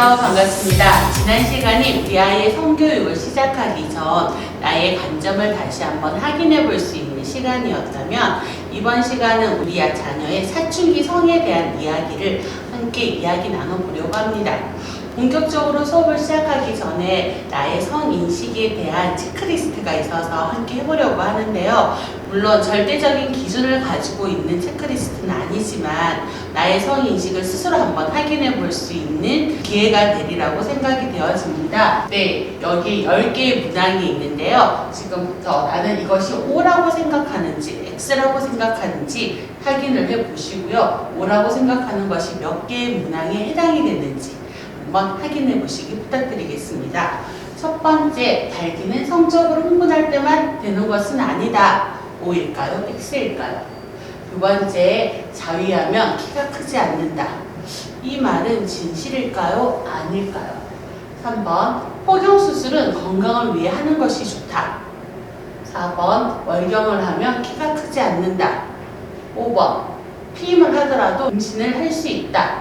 반갑습니다. 지난 시간에 우리 아이의 성교육을 시작하기 전 나의 관점을 다시 한번 확인해 볼 수 있는 시간이었다면, 이번 시간은 우리 자녀의 사춘기 성에 대한 이야기를 함께 이야기 나눠보려고 합니다. 본격적으로 수업을 시작하기 전에 나의 성인식에 대한 체크리스트가 있어서 함께 해보려고 하는데요. 물론 절대적인 기준을 가지고 있는 체크리스트는 아니지만 나의 성인식을 스스로 한번 확인해 볼 수 있는 기회가 되리라고 생각이 되어집니다. 네, 여기 10개의 문항이 있는데요. 지금부터 나는 이것이 O라고 생각하는지 X라고 생각하는지 확인을 해보시고요. O라고 생각하는 것이 몇 개의 문항에 해당이 되는지 한번 확인해 보시기 부탁드리겠습니다. 첫 번째, 달기는 성적으로 흥분할 때만 되는 것은 아니다. O일까요? X일까요? 두 번째, 자위하면 키가 크지 않는다. 이 말은 진실일까요? 아닐까요? 3번, 포경수술은 건강을 위해 하는 것이 좋다. 4번, 월경을 하면 키가 크지 않는다. 5번, 피임을 하더라도 임신을 할 수 있다.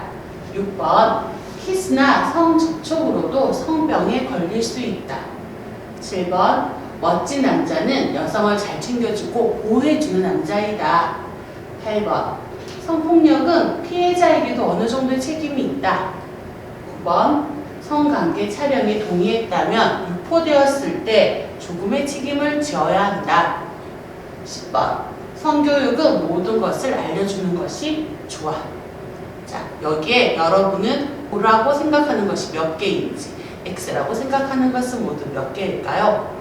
6번, 키스나 성접촉으로도 성병에 걸릴 수 있다. 7번, 멋진 남자는 여성을 잘 챙겨주고 보호해주는 남자이다. 8번, 성폭력은 피해자에게도 어느 정도의 책임이 있다. 9번, 성관계 촬영에 동의했다면 유포되었을 때 조금의 책임을 지어야 한다. 10번, 성교육은 모든 것을 알려주는 것이 좋아. 자, 여기에 여러분은 O라고 생각하는 것이 몇 개인지, X라고 생각하는 것은 모두 몇 개일까요?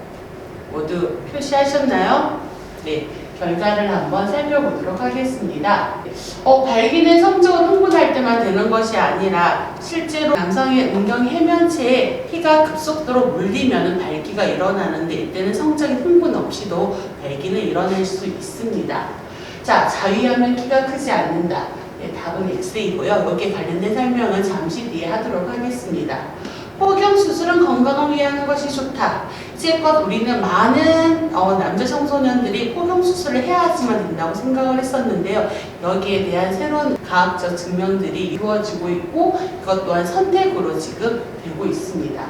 모두 표시하셨나요? 네, 결과를 한번 살펴보도록 하겠습니다. 발기는 성적으로 흥분할 때만 되는 것이 아니라 실제로 남성의 음경 해면체에 피가 급속도로 물리면 발기가 일어나는데, 이때는 성적인 흥분 없이도 발기는 일어날 수 있습니다. 자, 자위하면 키가 크지 않는다. 네, 답은 X이고요. 여기에 관련된 설명은 잠시 뒤에 하도록 하겠습니다. 포경수술은 건강을 위해 하는 것이 좋다. 이제껏 우리는 많은 남자 청소년들이 포경수술을 해야지만 된다고 생각을 했었는데요. 여기에 대한 새로운 과학적 증명들이 이루어지고 있고, 이것 또한 선택으로 지금 되고 있습니다.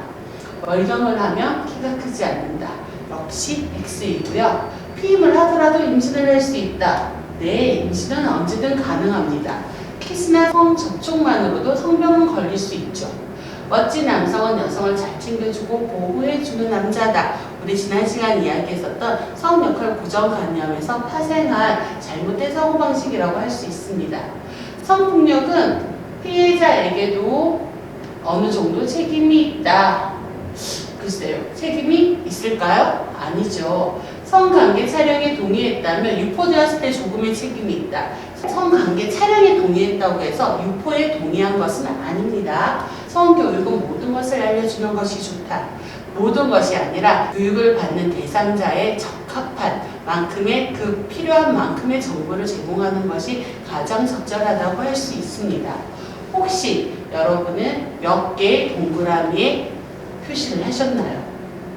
월경을 하면 키가 크지 않는다. 역시 X이고요. 피임을 하더라도 임신을 할 수 있다. 네, 임신은 언제든 가능합니다. 키스나 성접촉만으로도 성병은 걸릴 수 있죠. 멋진 남성은 여성을 잘 챙겨주고 보호해주는 남자다. 우리 지난 시간 이야기했었던 성역할 고정관념에서 파생한 잘못된 사고방식이라고 할 수 있습니다. 성폭력은 피해자에게도 어느 정도 책임이 있다. 글쎄요, 책임이 있을까요? 아니죠. 성관계 촬영에 동의했다면 유포되었을 때 조금의 책임이 있다. 성관계 촬영에 동의했다고 해서 유포에 동의한 것은 아닙니다. 성교육은 모든 것을 알려주는 것이 좋다. 모든 것이 아니라 교육을 받는 대상자의 적합한 만큼의 필요한 만큼의 정보를 제공하는 것이 가장 적절하다고 할 수 있습니다. 혹시 여러분은 몇 개의 동그라미에 표시를 하셨나요?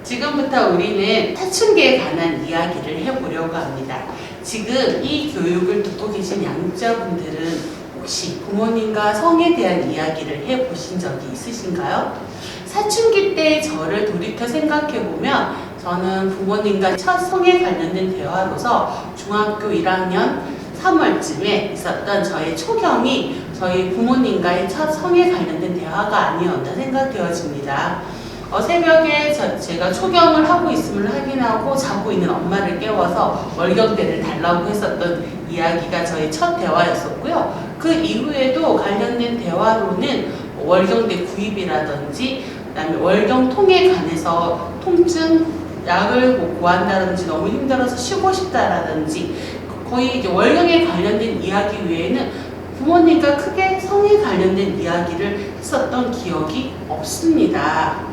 지금부터 우리는 사춘기에 관한 이야기를 해보려고 합니다. 지금 이 교육을 듣고 계신 양육자분들은 혹시 부모님과 성에 대한 이야기를 해보신 적이 있으신가요? 사춘기 때의 저를 돌이켜 생각해보면 저는 부모님과 첫 성에 관련된 대화로서 중학교 1학년 3월쯤에 있었던 저의 초경이 저희 부모님과의 첫 성에 관련된 대화가 아니었나 생각되어집니다. 새벽에 제가 초경을 하고 있음을 확인하고 자고 있는 엄마를 깨워서 월경대를 달라고 했었던 이야기가 저의 첫 대화였었고요. 그 이후에도 관련된 대화로는 월경대 구입이라든지, 그다음에 월경통에 관해서 통증 약을 구한다든지, 너무 힘들어서 쉬고 싶다라든지, 거의 이제 월경에 관련된 이야기 외에는 부모님과 크게 성에 관련된 이야기를 했었던 기억이 없습니다.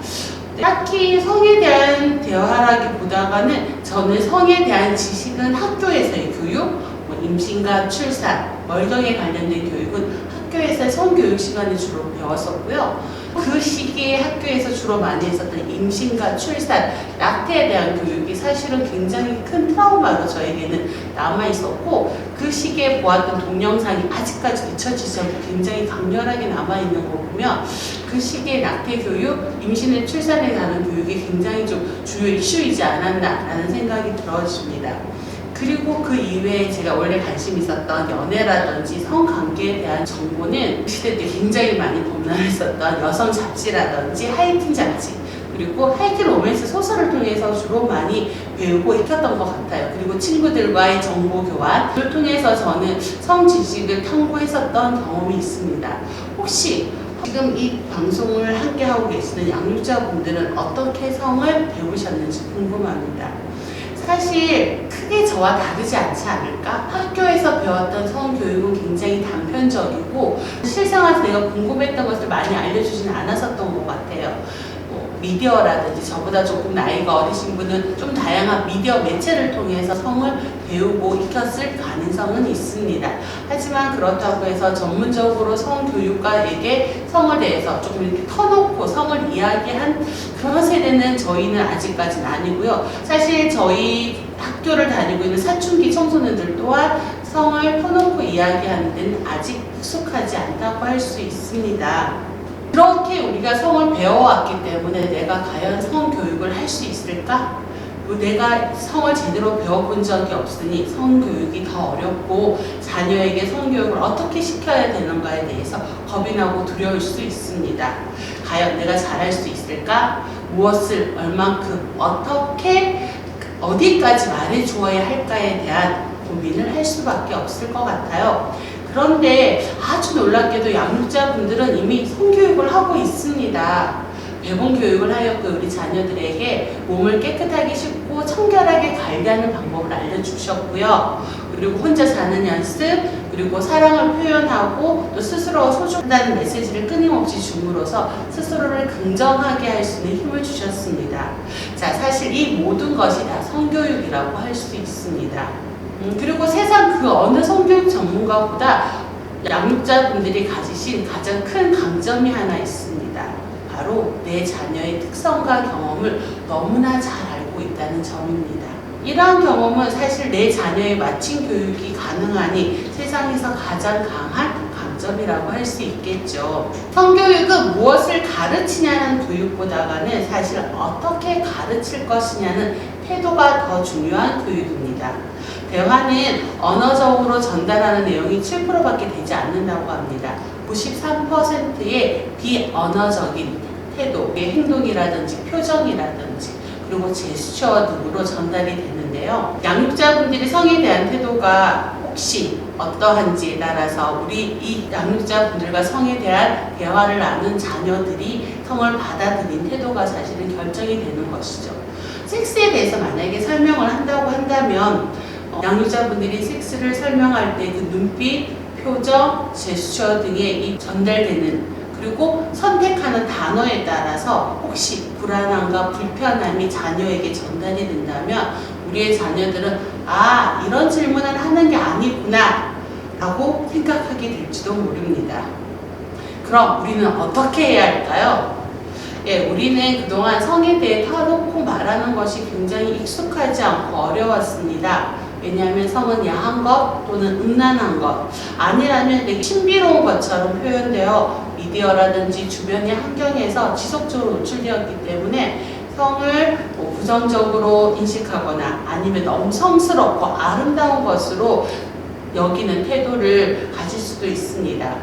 딱히 성에 대한 대화라기보다는 저는 성에 대한 지식은 학교에서의 교육, 임신과 출산, 월경에 관련된 교육은 학교에서의 성교육 시간에 주로 배웠었고요. 그 시기에 학교에서 주로 많이 했었던 임신과 출산, 낙태에 대한 교육이 사실은 굉장히 큰 트라우마로 저에게는 남아 있었고, 그 시기에 보았던 동영상이 아직까지 잊혀지지 않고 굉장히 강렬하게 남아 있는 거 보면 그 시기에 낙태 교육, 임신에 출산에 관한 교육이 굉장히 좀 주요 이슈이지 않았나라는 생각이 들어집니다. 그리고 그 이외에 제가 원래 관심 있었던 연애라든지 성관계에 대한 정보는 시대 때 굉장히 많이 범람했었던 여성 잡지라든지 하이틴 잡지, 그리고 하이틴 로맨스 소설을 통해서 주로 많이 배우고 익혔던 것 같아요. 그리고 친구들과의 정보 교환을 통해서 저는 성 지식을 탐구했었던 경험이 있습니다. 혹시 지금 이 방송을 함께 하고 계시는 양육자분들은 어떻게 성을 배우셨는지 궁금합니다. 사실 크게 저와 다르지 않지 않을까? 학교에서 배웠던 성교육은 굉장히 단편적이고 실생활에서 내가 궁금했던 것을 많이 알려주지는 않았었던 것 같아요. 미디어라든지 저보다 조금 나이가 어리신 분은 좀 다양한 미디어 매체를 통해서 성을 배우고 익혔을 가능성은 있습니다. 하지만 그렇다고 해서 전문적으로 성교육가에게 성을 대해서 조금 이렇게 터놓고 성을 이야기한 그런 세대는 저희는 아직까지는 아니고요. 사실 저희 학교를 다니고 있는 사춘기 청소년들 또한 성을 터놓고 이야기하는 데는 아직 익숙하지 않다고 할 수 있습니다. 그렇게 우리가 성을 배워왔기 때문에 내가 과연 성교육을 할 수 있을까? 내가 성을 제대로 배워본 적이 없으니 성교육이 더 어렵고 자녀에게 성교육을 어떻게 시켜야 되는가에 대해서 겁이 나고 두려울 수 있습니다. 과연 내가 잘할 수 있을까? 무엇을 얼만큼 어떻게 어디까지 말해주어야 할까에 대한 고민을 할 수밖에 없을 것 같아요. 그런데 아주 놀랍게도 양육자분들은 이미 성교육을 하고 있습니다. 배분 교육을 하였고 우리 자녀들에게 몸을 깨끗하게 씻고 청결하게 관리하는 방법을 알려주셨고요. 그리고 혼자 자는 연습, 그리고 사랑을 표현하고 또 스스로 소중하다는 메시지를 끊임없이 줌으로써 스스로를 긍정하게 할 수 있는 힘을 주셨습니다. 자, 사실 이 모든 것이 다 성교육이라고 할 수 있습니다. 그리고 세상 그 어느 성교육 전문가보다 양육자분들이 가지신 가장 큰 강점이 하나 있습니다. 바로 내 자녀의 특성과 경험을 너무나 잘 알고 있다는 점입니다. 이러한 경험은 사실 내 자녀에 맞춘 교육이 가능하니 세상에서 가장 강한 강점이라고 할 수 있겠죠. 성교육은 무엇을 가르치냐는 교육보다는 사실 어떻게 가르칠 것이냐는 태도가 더 중요한 교육입니다. 대화는 언어적으로 전달하는 내용이 7%밖에 되지 않는다고 합니다. 93%의 비언어적인 태도, 행동이라든지 표정이라든지 그리고 제스처 등으로 전달이 되는데요. 양육자분들이 성에 대한 태도가 혹시 어떠한지에 따라서 우리 이 양육자분들과 성에 대한 대화를 나눈 자녀들이 성을 받아들인 태도가 사실은 결정이 되는 것이죠. 섹스에 대해서 만약에 설명을 한다고 한다면 양육자분들이 섹스를 설명할 때 그 눈빛, 표정, 제스처 등에 이 전달되는 그리고 선택하는 단어에 따라서 혹시 불안함과 불편함이 자녀에게 전달이 된다면 우리의 자녀들은 아, 이런 질문을 하는 게 아니구나 라고 생각하게 될지도 모릅니다. 그럼 우리는 어떻게 해야 할까요? 우리는 그동안 성에 대해 터놓고 말하는 것이 굉장히 익숙하지 않고 어려웠습니다. 왜냐하면 성은 야한 것 또는 음란한 것 아니라면 되게 신비로운 것처럼 표현되어 미디어라든지 주변의 환경에서 지속적으로 노출되었기 때문에 성을 부정적으로 인식하거나 아니면 너무 성스럽고 아름다운 것으로 여기는 태도를 가질 수도 있습니다.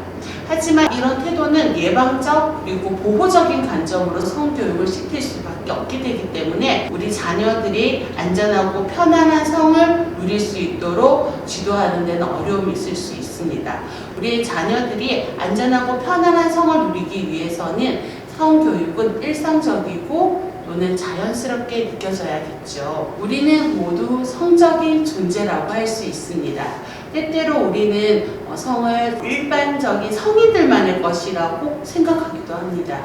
하지만 이런 태도는 예방적 그리고 보호적인 관점으로 성교육을 시킬 수밖에 없게 되기 때문에 우리 자녀들이 안전하고 편안한 성을 누릴 수 있도록 지도하는 데는 어려움이 있을 수 있습니다. 우리 자녀들이 안전하고 편안한 성을 누리기 위해서는 성교육은 일상적이고 또는 자연스럽게 느껴져야겠죠. 우리는 모두 성적인 존재라고 할 수 있습니다. 때때로 우리는 성을 일반적인 성인들만의 것이라고 생각하기도 합니다.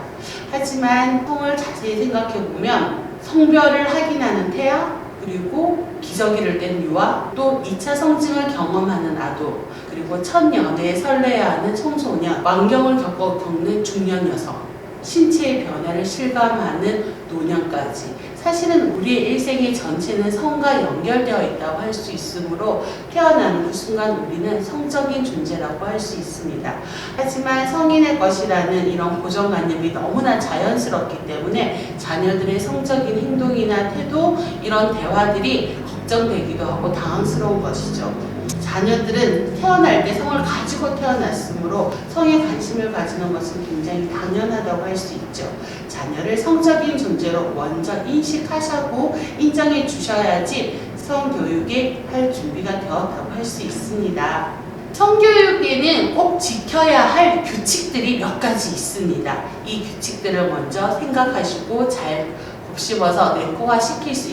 하지만 성을 자세히 생각해보면 성별을 확인하는 태아, 그리고 기저귀를 뗀 유아, 또 2차 성징을 경험하는 아동, 그리고 첫 연애에 설레야 하는 청소년, 왕경을 겪는 중년 여성, 신체의 변화를 실감하는 노년까지 사실은 우리의 일생의 전체는 성과 연결되어 있다고 할 수 있으므로 태어나는 그 순간 우리는 성적인 존재라고 할 수 있습니다. 하지만 성인의 것이라는 이런 고정관념이 너무나 자연스럽기 때문에 자녀들의 성적인 행동이나 태도 이런 대화들이 걱정되기도 하고 당황스러운 것이죠. 자녀들은 태어날 때 성을 가지고 태어났으므로 성에 관심을 가지는 것은 굉장히 당연하다고 할 수 있죠. 자녀를 성적인 존재로 먼저 인식하시고 인정해 주셔야지 성교육에 할 준비가 되었다고 할 수 있습니다. 성교육에는 꼭 지켜야 할 규칙들이 몇 가지 있습니다. 이 규칙들을 먼저 생각하시고 잘 곱씹어서 내포화시킬 수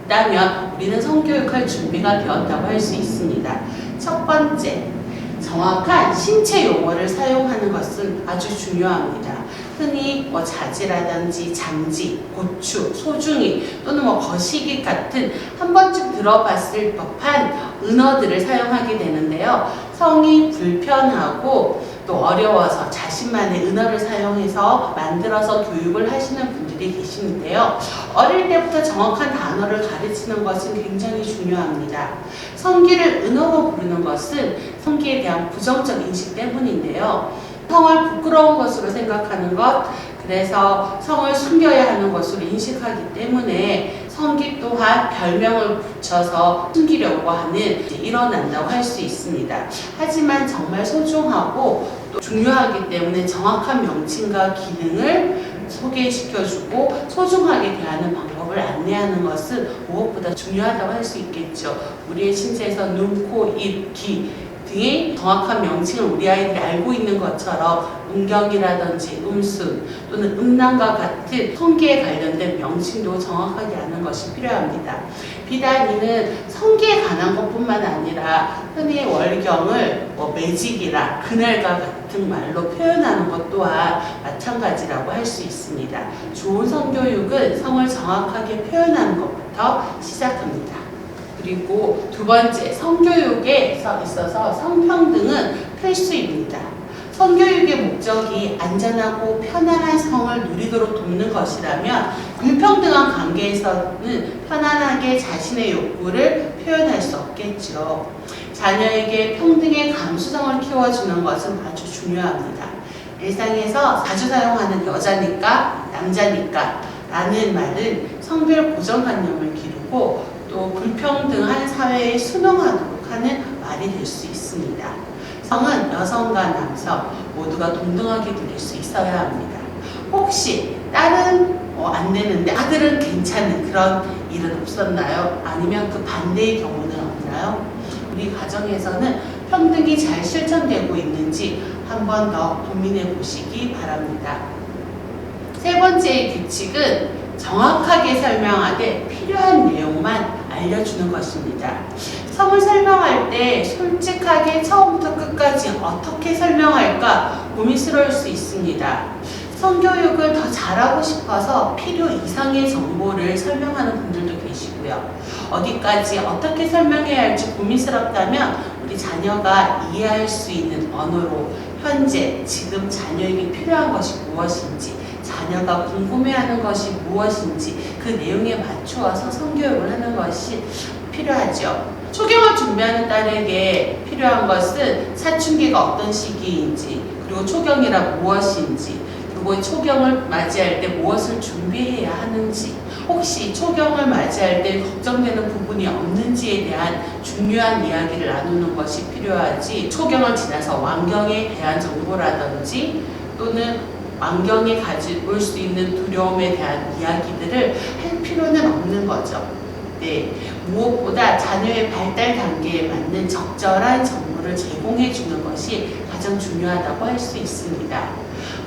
있다면 우리는 성교육할 준비가 되었다고 할 수 있습니다. 첫 번째, 정확한 신체 용어를 사용하는 것은 아주 중요합니다. 흔히 자지라든지 장지, 고추, 소중이 또는 거시기 같은 한 번쯤 들어봤을 법한 은어들을 사용하게 되는데요. 성이 불편하고 또 어려워서 자신만의 은어를 사용해서 만들어서 교육을 하시는 분들이 계시는데요. 어릴 때부터 정확한 단어를 가르치는 것은 굉장히 중요합니다. 성기를 은어로 부르는 것은 성기에 대한 부정적 인식 때문인데요. 성을 부끄러운 것으로 생각하는 것, 그래서 성을 숨겨야 하는 것으로 인식하기 때문에 성기 또한 별명을 붙여서 숨기려고 하는 일어난다고 할 수 있습니다. 하지만 정말 소중하고 또 중요하기 때문에 정확한 명칭과 기능을 소개시켜주고 소중하게 대하는 방법을 안내하는 것은 무엇보다 중요하다고 할 수 있겠죠. 우리의 신체에서 눈, 코, 입, 귀 등의 정확한 명칭을 우리 아이들이 알고 있는 것처럼 음경이라든지 음순 또는 음란과 같은 성기에 관련된 명칭도 정확하게 아는 것이 필요합니다. 비단 이는 성기에 관한 것뿐만 아니라 흔히 월경을 매직이라 그날과 같은 말로 표현하는 것 또한 마찬가지라고 할 수 있습니다. 좋은 성교육은 성을 정확하게 표현하는 것부터 시작합니다. 그리고 두 번째, 성교육에 있어서 성평등은 필수입니다. 성교육의 목적이 안전하고 편안한 성을 누리도록 돕는 것이라면 불평등한 관계에서는 편안하게 자신의 욕구를 표현할 수 없겠죠. 자녀에게 평등의 감수성을 키워주는 것은 아주 중요합니다. 일상에서 자주 사용하는 여자니까 남자니까 라는 말은 성별 고정관념을 기르고 또 불평등한 사회에 순응하도록 하는 말이 될 수 있습니다. 성은 여성과 남성 모두가 동등하게 누릴 수 있어야 합니다. 혹시 딸은 안 되는데 아들은 괜찮은 그런 일은 없었나요? 아니면 그 반대의 경우는 없나요? 우리 가정에서는 평등이 잘 실천되고 있는지 한 번 더 고민해 보시기 바랍니다. 세 번째의 규칙은 정확하게 설명하되 필요한 내용만 알려주는 것입니다. 성을 설명할 때 솔직하게 처음부터 끝까지 어떻게 설명할까 고민스러울 수 있습니다. 성교육을 더 잘하고 싶어서 필요 이상의 정보를 설명하는 분들도 계시고요. 어디까지 어떻게 설명해야 할지 고민스럽다면 우리 자녀가 이해할 수 있는 언어로 현재, 지금 자녀에게 필요한 것이 무엇인지 자녀가 궁금해하는 것이 무엇인지 그 내용에 맞추어서 성교육을 하는 것이 필요하죠. 초경을 준비하는 딸에게 필요한 것은 사춘기가 어떤 시기인지 그리고 초경이라 무엇인지 그리고 초경을 맞이할 때 무엇을 준비해야 하는지 혹시 초경을 맞이할 때 걱정되는 부분이 없는지에 대한 중요한 이야기를 나누는 것이 필요하지 초경을 지나서 완경에 대한 정보라든지 또는 완경에 가지고 올 수 있는 두려움에 대한 이야기들을 할 필요는 없는 거죠. 네, 무엇보다 자녀의 발달 단계에 맞는 적절한 정보를 제공해 주는 것이 가장 중요하다고 할 수 있습니다.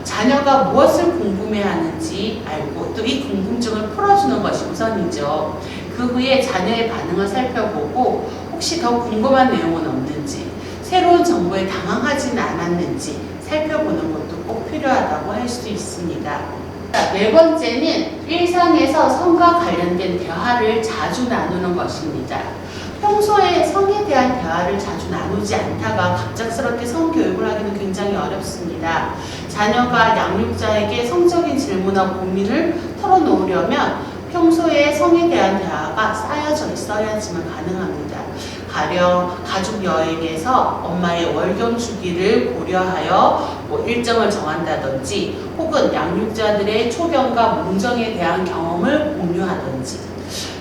자녀가 무엇을 궁금해하는지 알고 또 이 궁금증을 풀어주는 것이 우선이죠. 그 후에 자녀의 반응을 살펴보고 혹시 더 궁금한 내용은 없는지 새로운 정보에 당황하지는 않았는지 살펴보는 것도 꼭 필요하다고 할 수 있습니다. 네 번째는 일상에서 성과 관련된 대화를 자주 나누는 것입니다. 평소에 성에 대한 대화를 자주 나누지 않다가 갑작스럽게 성교육을 하기는 굉장히 어렵습니다. 자녀가 양육자에게 성적인 질문과 고민을 털어놓으려면 평소에 성에 대한 대화가 쌓여져 있어야지만 가능합니다. 가령 가족 여행에서 엄마의 월경 주기를 고려하여 일정을 정한다든지, 혹은 양육자들의 초경과 몽정에 대한 경험을 공유하든지,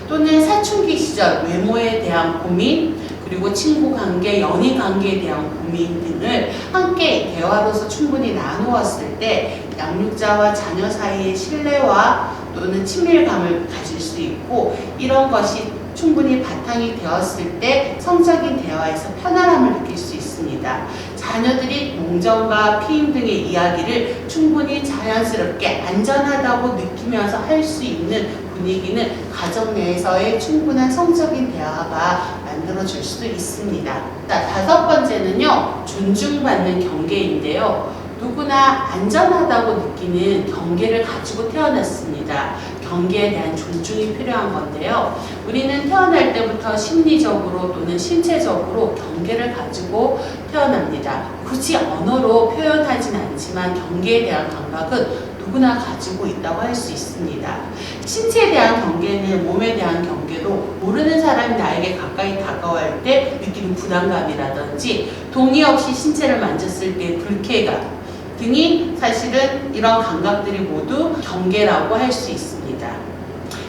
또는 사춘기 시절 외모에 대한 고민, 그리고 친구 관계, 연인 관계에 대한 고민 등을 함께 대화로서 충분히 나누었을 때 양육자와 자녀 사이의 신뢰와 또는 친밀감을 가질 수 있고, 이런 것이 충분히 바탕이 되었을 때 성적인 대화에서 편안함을 느낄 수 있습니다. 자녀들이 몽정과 피임 등의 이야기를 충분히 자연스럽게 안전하다고 느끼면서 할 수 있는 분위기는 가정 내에서의 충분한 성적인 대화가 만들어질 수도 있습니다. 자, 5번째는요, 존중받는 경계인데요. 누구나 안전하다고 느끼는 경계를 가지고 태어났습니다. 경계에 대한 존중이 필요한 건데요. 우리는 태어날 때부터 심리적으로 또는 신체적으로 경계를 가지고 태어납니다. 굳이 언어로 표현하진 않지만 경계에 대한 감각은 누구나 가지고 있다고 할 수 있습니다. 신체에 대한 경계는 몸에 대한 경계로, 모르는 사람이 나에게 가까이 다가올 때 느끼는 부담감이라든지, 동의 없이 신체를 만졌을 때의 불쾌감 등이 사실은 이런 감각들이 모두 경계라고 할 수 있습니다.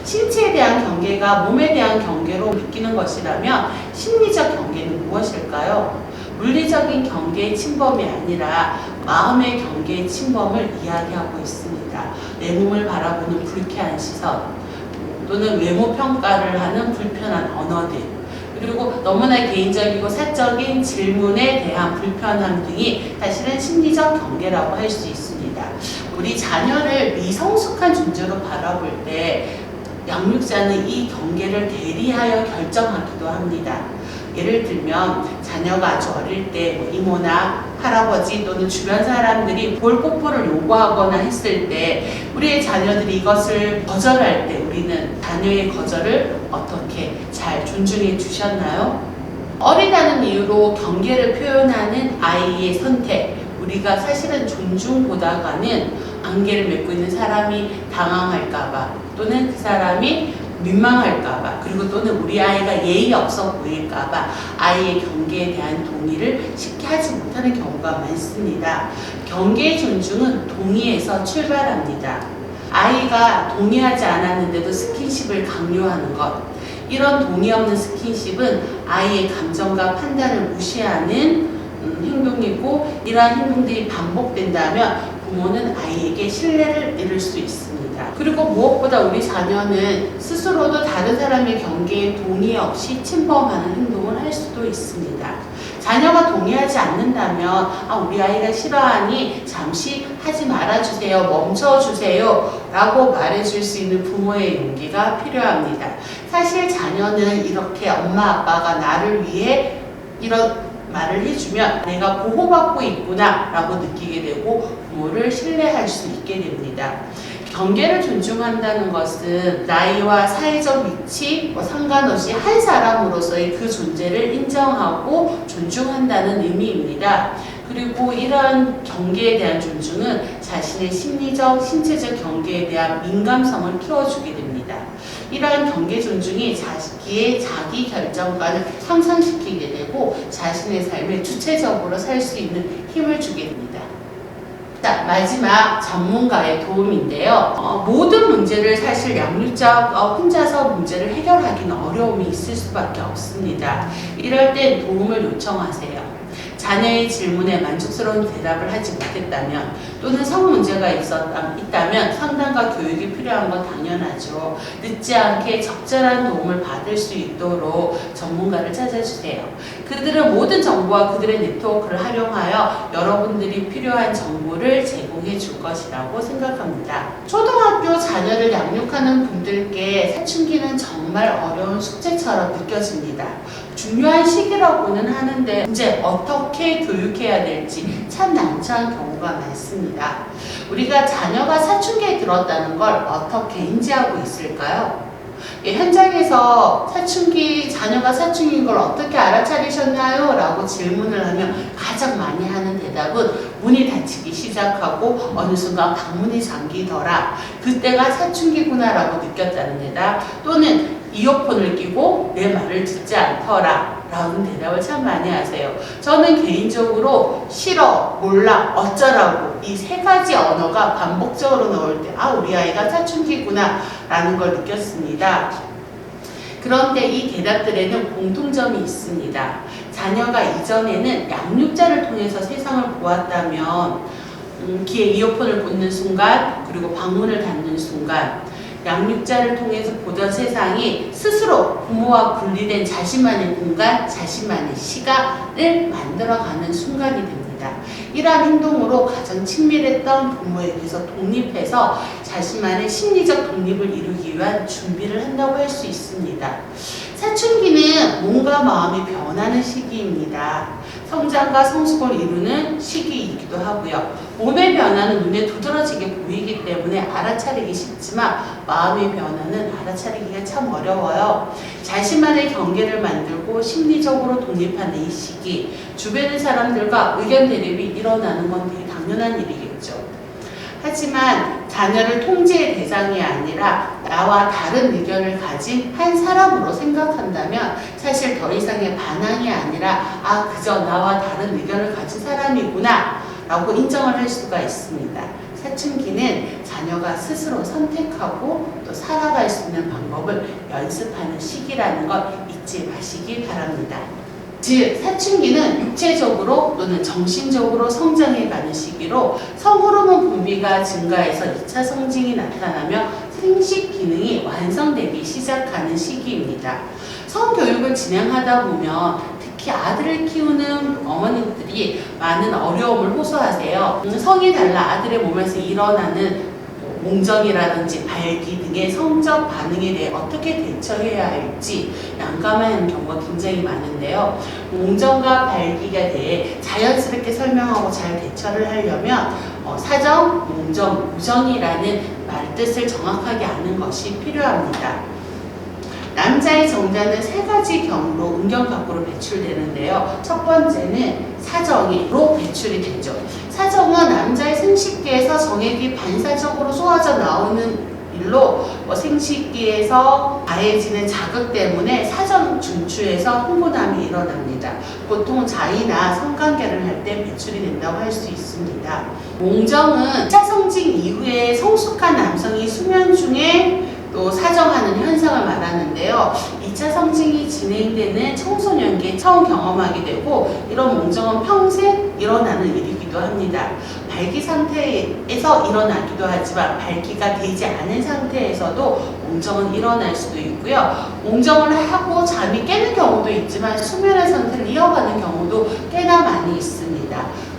신체에 대한 경계가 몸에 대한 경계로 느끼는 것이라면 심리적 경계는 무엇일까요? 물리적인 경계의 침범이 아니라 마음의 경계의 침범을 이야기하고 있습니다. 내 몸을 바라보는 불쾌한 시선, 또는 외모 평가를 하는 불편한 언어들, 그리고 너무나 개인적이고 사적인 질문에 대한 불편함 등이 사실은 심리적 경계라고 할 수 있습니다. 우리 자녀를 미성숙한 존재로 바라볼 때 양육자는 이 경계를 대리하여 결정하기도 합니다. 예를 들면 자녀가 아주 어릴 때 이모나 할아버지 또는 주변 사람들이 볼 뽀뽀를 요구하거나 했을 때 우리의 자녀들이 이것을 거절할 때 우리는 자녀의 거절을 어떻게 잘 존중해 주셨나요? 어리다는 이유로 경계를 표현하는 아이의 선택, 우리가 사실은 존중보다가는 관계를 맺고 있는 사람이 당황할까봐, 또는 그 사람이 민망할까봐, 그리고 또는 우리 아이가 예의 없어 보일까봐 아이의 경계에 대한 동의를 쉽게 하지 못하는 경우가 많습니다. 경계의 존중은 동의에서 출발합니다. 아이가 동의하지 않았는데도 스킨십을 강요하는 것, 이런 동의 없는 스킨십은 아이의 감정과 판단을 무시하는 행동이고, 이러한 행동들이 반복된다면 부모는 아이에게 신뢰를 잃을 수 있습니다. 그리고 무엇보다 우리 자녀는 스스로도 다른 사람의 경계에 동의 없이 침범하는 행동을 할 수도 있습니다. 자녀가 동의하지 않는다면 우리 아이가 싫어하니 잠시 하지 말아주세요, 멈춰주세요 라고 말해줄 수 있는 부모의 용기가 필요합니다. 사실 자녀는 이렇게 엄마 아빠가 나를 위해 이런 말을 해주면 내가 보호받고 있구나 라고 느끼게 되고 부모를 신뢰할 수 있게 됩니다. 경계를 존중한다는 것은 나이와 사회적 위치 상관없이 한 사람으로서의 그 존재를 인정하고 존중한다는 의미입니다. 그리고 이러한 경계에 대한 존중은 자신의 심리적, 신체적 경계에 대한 민감성을 키워주게 됩니다. 이러한 경계 존중이 자기의 자기 결정관을 향상시키게 되고 자신의 삶에 주체적으로 살 수 있는 힘을 주게 됩니다. 자, 마지막 전문가의 도움인데요. 모든 문제를 사실 양육자 혼자서 문제를 해결하기는 어려움이 있을 수밖에 없습니다. 이럴 땐 도움을 요청하세요. 자녀의 질문에 만족스러운 대답을 하지 못했다면, 또는 성 문제가 있다면 상담과 교육이 필요한 건 당연하죠. 늦지 않게 적절한 도움을 받을 수 있도록 전문가를 찾아주세요. 그들은 모든 정보와 그들의 네트워크를 활용하여 여러분들이 필요한 정보를 제공해 줄 것이라고 생각합니다. 초등학교 자녀를 양육하는 분들께 사춘기는 정말 어려운 숙제처럼 느껴집니다. 중요한 시기라고는 하는데 이제 어떻게 교육해야 될지 참 난처한 경우가 많습니다. 우리가 자녀가 사춘기에 들었다는 걸 어떻게 인지하고 있을까요? 예, 현장에서 자녀가 사춘기인 걸 어떻게 알아차리셨나요? 라고 질문을 하면 가장 많이 하는 대답은 문이 닫히기 시작하고 어느 순간 방문이 잠기더라. 그때가 사춘기구나 라고 느꼈다는 대답, 또는 이어폰을 끼고 내 말을 듣지 않더라 라는 대답을 참 많이 하세요. 저는 개인적으로 싫어, 몰라, 어쩌라고 이 세 가지 언어가 반복적으로 나올 때 우리 아이가 사춘기구나 라는 걸 느꼈습니다. 그런데 이 대답들에는 공통점이 있습니다. 자녀가 이전에는 양육자를 통해서 세상을 보았다면 귀에 이어폰을 꽂는 순간, 그리고 방문을 닫는 순간, 양육자를 통해서 보던 세상이 스스로 부모와 분리된 자신만의 공간, 자신만의 시간을 만들어가는 순간이 됩니다. 이러한 행동으로 가장 친밀했던 부모에게서 독립해서 자신만의 심리적 독립을 이루기 위한 준비를 한다고 할 수 있습니다. 사춘기는 몸과 마음이 변하는 시기입니다. 성장과 성숙을 이루는 시기이기도 하고요. 몸의 변화는 눈에 두드러지게 보이기 때문에 알아차리기 쉽지만 마음의 변화는 알아차리기가 참 어려워요. 자신만의 경계를 만들고 심리적으로 독립하는 이 시기, 주변의 사람들과 의견 대립이 일어나는 건 되게 당연한 일이겠죠. 하지만 자녀를 통제의 대상이 아니라 나와 다른 의견을 가진 한 사람으로 생각한다면 사실 더 이상의 반항이 아니라 그저 나와 다른 의견을 가진 사람이구나 라고 인정을 할 수가 있습니다. 사춘기는 자녀가 스스로 선택하고 또 살아갈 수 있는 방법을 연습하는 시기라는 걸 잊지 마시기 바랍니다. 즉, 사춘기는 육체적으로 또는 정신적으로 성장해가는 시기로 성호르몬 분비가 증가해서 2차 성징이 나타나며 생식 기능이 완성되기 시작하는 시기입니다. 성교육을 진행하다 보면 특히 아들을 키우는 어머님들이 많은 어려움을 호소하세요. 성이 달라 아들의 몸에서 일어나는 몽정이라든지 발기 등의 성적 반응에 대해 어떻게 대처해야 할지 난감한 경우가 굉장히 많은데요. 몽정과 발기에 대해 자연스럽게 설명하고 잘 대처를 하려면 사정, 몽정, 무정이라는 말뜻을 정확하게 아는 것이 필요합니다. 남자의 정자는 세 가지 경우로 음경 밖으로 배출되는데요. 첫 번째는 사정으로 배출이 되죠. 사정은 남자의 생식기에서 정액이 반사적으로 쏟아져 나오는 일로 생식기에서 가해지는 자극 때문에 사정 중추에서 흥분함이 일어납니다. 보통 자의나 성관계를 할 때 배출이 된다고 할 수 있습니다. 몽정은 2차 성징 이후에 성숙한 남성이 수면 중에 또 사정하는 현상을 말하는데요. 2차 성징이 진행되는 청소년기에 처음 경험하게 되고 이런 몽정은 평생 일어나는 일이기도 합니다. 발기 상태에서 일어나기도 하지만 발기가 되지 않은 상태에서도 몽정은 일어날 수도 있고요. 몽정을 하고 잠이 깨는 경우도 있지만 수면의 상태를 이어가는 경우도 꽤나 많이 있습니다.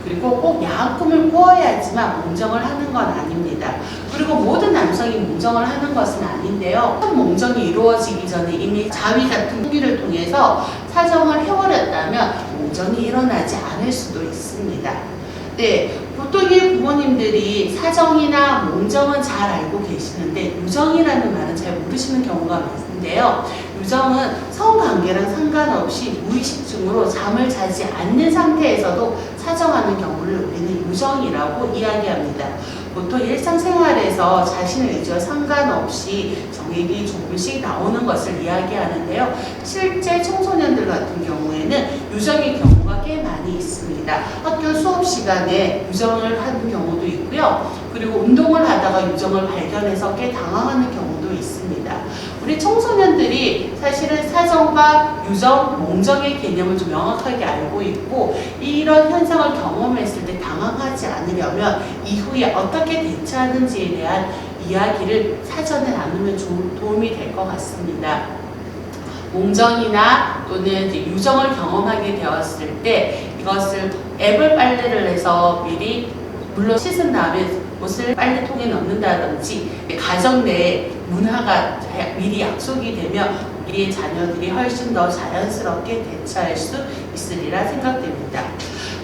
그리고 꼭 야한 꿈을 꾸어야지만 몽정을 하는 건 아닙니다. 그리고 모든 남성이 몽정을 하는 것은 아닌데요. 첫 몽정이 이루어지기 전에 이미 자위 같은 후기를 통해서 사정을 해버렸다면 몽정이 일어나지 않을 수도 있습니다. 네, 보통의 부모님들이 사정이나 몽정은 잘 알고 계시는데 유정이라는 말은 잘 모르시는 경우가 많은데요. 유정은 성관계랑 상관없이 무의식 중으로 잠을 자지 않는 상태에서도 사정하는 경우를 우리는 유정이라고 이야기합니다. 보통 일상생활에서 자신의 의지와 상관없이 정액이 조금씩 나오는 것을 이야기하는데요. 실제 청소년들 같은 경우에는 유정의 경우가 꽤 많이 있습니다. 학교 수업 시간에 유정을 하는 경우도 있고요. 그리고 운동을 하다가 유정을 발견해서 꽤 당황하는 경우도 있습니다. 우리 청소년들이 사실은 사정과 유정, 몽정의 개념을 좀 명확하게 알고 있고 이런 현상을 경험했을 때 당황하지 않으려면 이후에 어떻게 대처하는지에 대한 이야기를 사전에 나누면 도움이 될 것 같습니다. 몽정이나 또는 유정을 경험하게 되었을 때 이것을 앱을 빨래를 해서 미리 물로 씻은 다음에 옷을 빨래통에 넣는다든지 가정 내 문화가 미리 약속이 되면 우리의 자녀들이 훨씬 더 자연스럽게 대처할 수 있으리라 생각됩니다.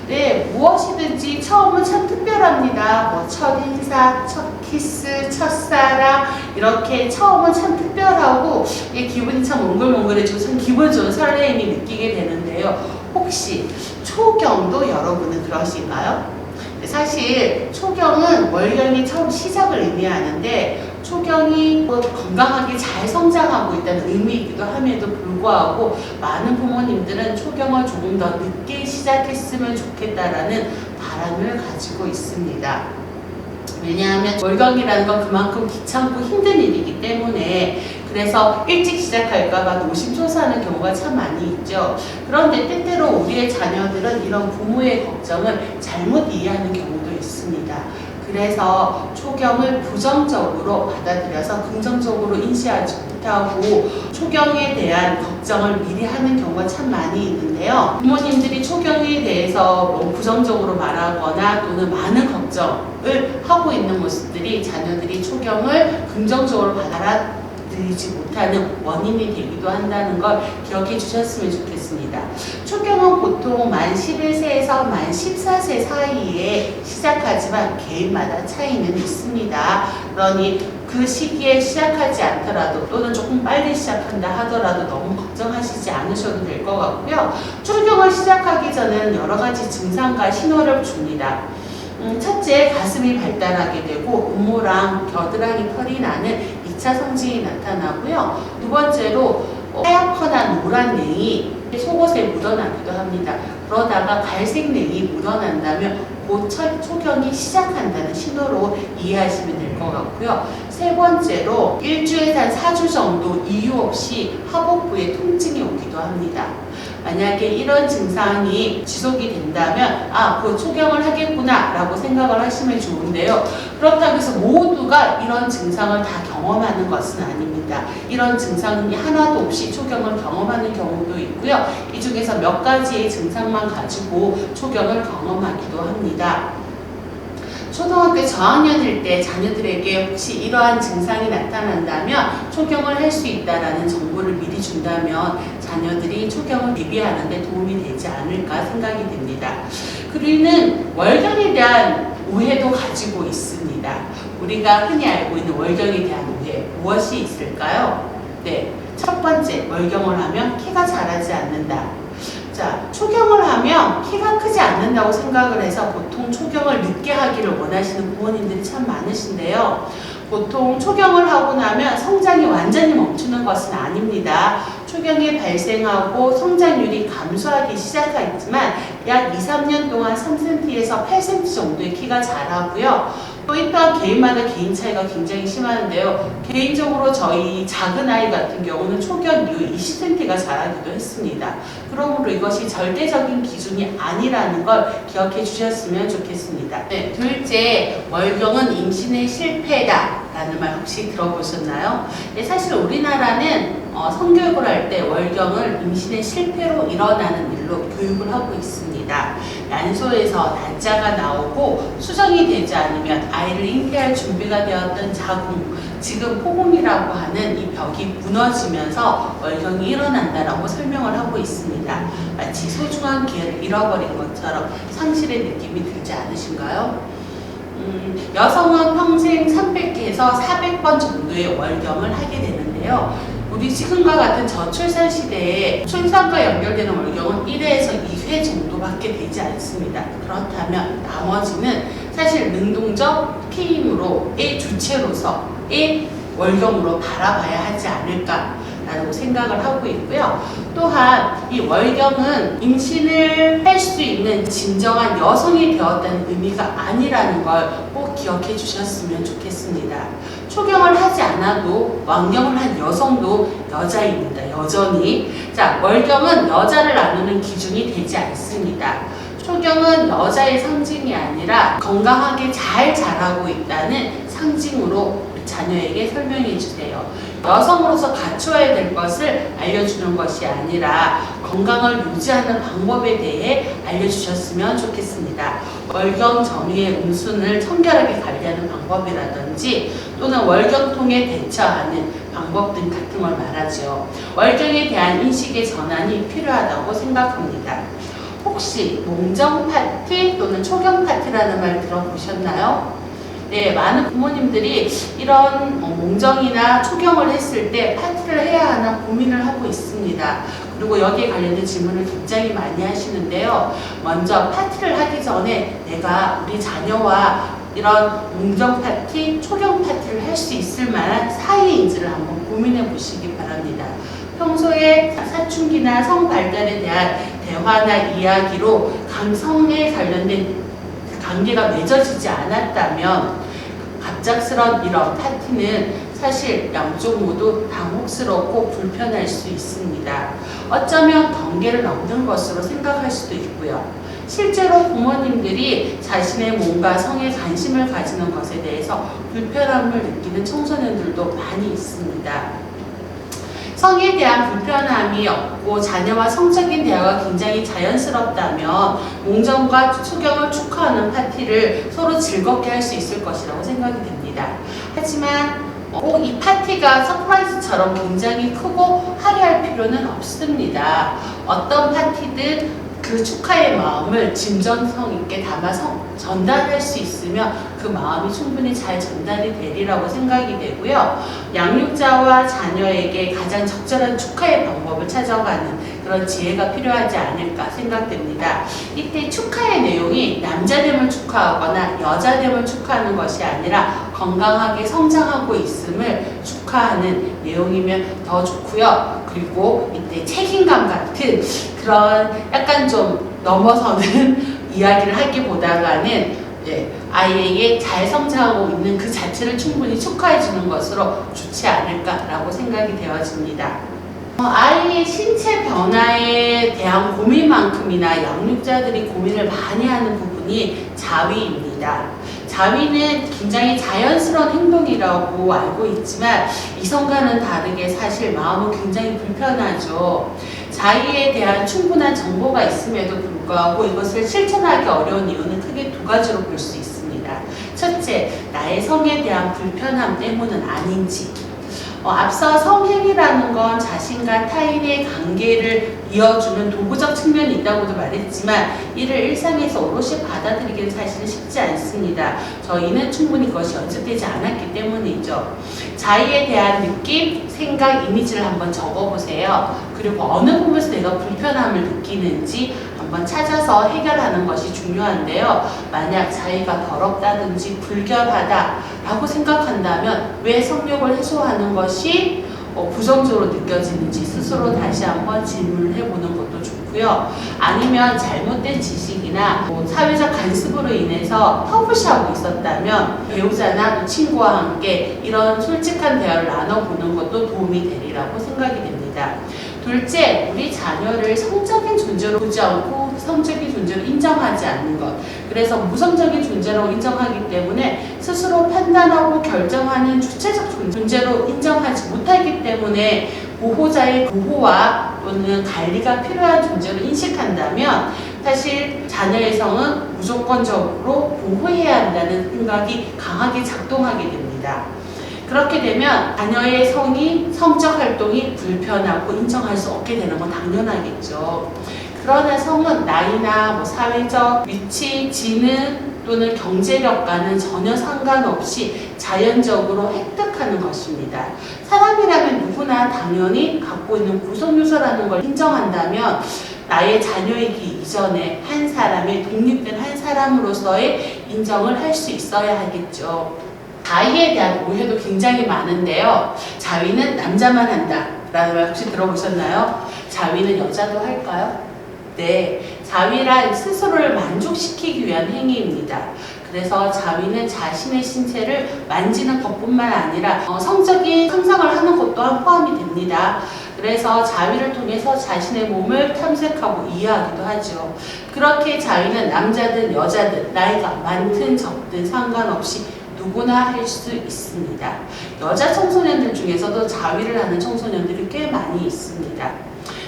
네, 무엇이든지 처음은 참 특별합니다. 뭐 첫 인사, 첫 키스, 첫사랑 이렇게 처음은 참 특별하고 기분이 참 몽글몽글해지고 참 기분 좋은 설레임이 느끼게 되는데요. 혹시 초경도 여러분은 그러신가요? 사실 초경은 월경이 처음 시작을 의미하는데 초경이 건강하게 잘 성장하고 있다는 의미이기도 함에도 불구하고 많은 부모님들은 초경을 조금 더 늦게 시작했으면 좋겠다라는 바람을 가지고 있습니다. 왜냐하면 월경이라는 건 그만큼 귀찮고 힘든 일이기 때문에 그래서 일찍 시작할까봐 노심초사하는 경우가 참 많이 있죠. 그런데 때때로 우리의 자녀들은 이런 부모의 걱정을 잘못 이해하는 경우도 있습니다. 그래서 초경을 부정적으로 받아들여서 긍정적으로 인식하지 못하고 초경에 대한 걱정을 미리 하는 경우가 참 많이 있는데요. 부모님들이 초경에 대해서 뭐 부정적으로 말하거나 또는 많은 걱정을 하고 있는 모습들이 자녀들이 초경을 긍정적으로 받아들이지 못하는 원인이 되기도 한다는 걸 기억해 주셨으면 좋겠습니다. 초경은 보통 만 11세에서 만 14세 사이에 시작하지만 개인마다 차이는 있습니다. 그러니 그 시기에 시작하지 않더라도 또는 조금 빨리 시작한다 하더라도 너무 걱정하시지 않으셔도 될 것 같고요. 초경을 시작하기 전에는 여러 가지 증상과 신호를 줍니다. 첫째, 가슴이 발달하게 되고 음모랑 겨드랑이 털이 나는 2차 성징이 나타나고요. 두 번째로 하얗거나 노란 냉이 속옷에 묻어나기도 합니다. 그러다가 갈색 냉이 묻어난다면 곧 초경이 시작한다는 신호로 이해하시면 될 것 같고요. 세 번째로 일주에서 한 4주 정도 이유 없이 하복부에 통증이 오기도 합니다. 만약에 이런 증상이 지속이 된다면 곧 초경을 하겠구나 라고 생각을 하시면 좋은데요. 그렇다고 해서 모두가 이런 증상을 다 경험하는 것은 아닙니다. 이런 증상이 하나도 없이 초경을 경험하는 경우도 있고요. 이 중에서 몇 가지의 증상만 가지고 초경을 경험하기도 합니다. 초등학교 저학년일 때 자녀들에게 혹시 이러한 증상이 나타난다면 초경을 할 수 있다라는 정보를 미리 준다면 자녀들이 초경을 대비하는 데 도움이 되지 않을까 생각이 됩니다. 우리는 월경에 대한 오해도 가지고 있습니다. 우리가 흔히 알고 있는 월경에 대한 오해 무엇이 있을까요? 네, 첫 번째, 월경을 하면 키가 자라지 않는다. 자, 초경을 하면 키가 크지 않는다고 생각을 해서 보통 초경을 늦게 하기를 원하시는 부모님들이 참 많으신데요. 보통 초경을 하고 나면 성장이 완전히 멈추는 것은 아닙니다. 초경이 발생하고 성장률이 감소하기 시작하지만 약 2, 3년 동안 3cm에서 8cm 정도의 키가 자라고요. 또 이 또한 개인마다 개인 차이가 굉장히 심한데요. 개인적으로 저희 작은 아이 같은 경우는 초경 이후 20cm가 자라기도 했습니다. 그러므로 이것이 절대적인 기준이 아니라는 걸 기억해 주셨으면 좋겠습니다. 네, 둘째, 월경은 임신의 실패다 라는 말 혹시 들어보셨나요? 네, 사실 우리나라는 성교육을 할 때 월경을 임신의 실패로 일어나는 일로 교육을 하고 있습니다. 난소에서 난자가 나오고 수정이 되지 않으면 아이를 잉태할 준비가 되었던 자궁, 지금 포궁이라고 하는 이 벽이 무너지면서 월경이 일어난다라고 설명을 하고 있습니다. 마치 소중한 기회를 잃어버린 것처럼 상실의 느낌이 들지 않으신가요? 여성은 평생 300개에서 400번 정도의 월경을 하게 되는데요. 우리 지금과 같은 저출산 시대에 출산과 연결되는 월경은 1회에서 2회 정도밖에 되지 않습니다. 그렇다면 나머지는 사실 능동적 피임으로의 주체로서의 월경으로 바라봐야 하지 않을까라고 생각을 하고 있고요. 또한 이 월경은 임신을 할 수 있는 진정한 여성이 되었다는 의미가 아니라는 걸 꼭 기억해 주셨으면 좋겠습니다. 초경을 하지 않아도 완경을 한 여성도 여자입니다. 여전히. 자, 월경은 여자를 나누는 기준이 되지 않습니다. 초경은 여자의 상징이 아니라 건강하게 잘 자라고 있다는 상징으로 자녀에게 설명해 주세요. 여성으로서 갖추어야 될 것을 알려주는 것이 아니라 건강을 유지하는 방법에 대해 알려주셨으면 좋겠습니다. 월경 전후의 음순을 청결하게 관리하는 방법이라든지 또는 월경통에 대처하는 방법 등 같은 걸 말하죠. 월경에 대한 인식의 전환이 필요하다고 생각합니다. 혹시 몽정 파티 또는 초경 파티라는 말 들어보셨나요? 네, 많은 부모님들이 이런 몽정이나 초경을 했을 때 파티를 해야 하나 고민을 하고 있습니다. 그리고 여기에 관련된 질문을 굉장히 많이 하시는데요. 먼저 파티를 하기 전에 내가 우리 자녀와 이런 몽정 파티, 초경 파티를 할 수 있을 만한 사이인지를 한번 고민해 보시기 바랍니다. 평소에 사춘기나 성 발달에 대한 대화나 이야기로 성에 관련된 관계가 맺어지지 않았다면 갑작스런 이런 파티는 사실 양쪽 모두 당혹스럽고 불편할 수 있습니다. 어쩌면 경계를 넘는 것으로 생각할 수도 있고요. 실제로 부모님들이 자신의 몸과 성에 관심을 가지는 것에 대해서 불편함을 느끼는 청소년들도 많이 있습니다. 성에 대한 불편함이 없고 자녀와 성적인 대화가 굉장히 자연스럽다면 몽정과 초경을 축하하는 파티를 서로 즐겁게 할 수 있을 것이라고 생각이 됩니다. 하지만 꼭 이 파티가 서프라이즈처럼 굉장히 크고 화려할 필요는 없습니다. 어떤 파티든 그 축하의 마음을 진정성 있게 담아서 전달할 수 있으면 그 마음이 충분히 잘 전달이 되리라고 생각이 되고요. 양육자와 자녀에게 가장 적절한 축하의 방법을 찾아가는 그런 지혜가 필요하지 않을까 생각됩니다. 이때 축하의 내용이 남자됨을 축하하거나 여자됨을 축하하는 것이 아니라 건강하게 성장하고 있음을 축하하는 내용이면 더 좋고요. 그리고 이때 책임감 같은 그런 약간 좀 넘어서는 이야기를 하기보다는 아이에게 잘 성장하고 있는 그 자체를 충분히 축하해 주는 것으로 좋지 않을까라고 생각이 되어집니다. 아이의 신체 변화에 대한 고민만큼이나 양육자들이 고민을 많이 하는 부분이 자위입니다. 자위는 굉장히 자연스러운 행동이라고 알고 있지만 이성과는 다르게 사실 마음은 굉장히 불편하죠. 자위에 대한 충분한 정보가 있음에도 불구하고 이것을 실천하기 어려운 이유는 크게 두 가지로 볼 수 있습니다. 첫째, 나의 성에 대한 불편함 때문은 아닌지. 앞서 성행위라는 건 자신과 타인의 관계를 이어주는 도구적 측면이 있다고도 말했지만 이를 일상에서 오롯이 받아들이기는 사실은 쉽지 않습니다. 저희는 충분히 그것이 연습되지 않았기 때문이죠. 자의에 대한 느낌, 생각, 이미지를 한번 적어보세요. 그리고 어느 부분에서 내가 불편함을 느끼는지 한번 찾아서 해결하는 것이 중요한데요. 만약 자의가 더럽다든지 불결하다라고 생각한다면 왜 성욕을 해소하는 것이 부정적으로 느껴지는지 스스로 다시 한번 질문을 해보는 것도 좋고요. 아니면 잘못된 지식이나 사회적 간섭으로 인해서 터부시하고 있었다면 배우자나 또 친구와 함께 이런 솔직한 대화를 나눠보는 것도 도움이 되리라고 생각이 됩니다. 둘째, 우리 자녀를 성적인 존재로 보지 않고 성적인 존재로 인정하지 않는 것. 그래서 무성적인 존재로 인정하기 때문에 스스로 판단하고 결정하는 주체적 존재로 인정하지 못하기 때문에 보호자의 보호와 또는 관리가 필요한 존재로 인식한다면 사실 자녀의 성은 무조건적으로 보호해야 한다는 생각이 강하게 작동하게 됩니다. 그렇게 되면 자녀의 성이 성적 활동이 불편하고 인정할 수 없게 되는 건 당연하겠죠. 그러나 성은 나이나 사회적 위치, 지능 또는 경제력과는 전혀 상관없이 자연적으로 획득하는 것입니다. 사람이라면 누구나 당연히 갖고 있는 구성요소라는 걸 인정한다면 나의 자녀이기 이전에 한 사람의 독립된 한 사람으로서의 인정을 할 수 있어야 하겠죠. 자위에 대한 오해도 굉장히 많은데요. 자위는 남자만 한다 라는 말 혹시 들어보셨나요? 자위는 여자도 할까요? 네, 자위란 스스로를 만족시키기 위한 행위입니다. 그래서 자위는 자신의 신체를 만지는 것뿐만 아니라 성적인 상상을 하는 것 또한 포함이 됩니다. 그래서 자위를 통해서 자신의 몸을 탐색하고 이해하기도 하죠. 그렇게 자위는 남자든 여자든 나이가 많든 적든 상관없이 누구나 할 수 있습니다. 여자 청소년들 중에서도 자위를 하는 청소년들이 꽤 많이 있습니다.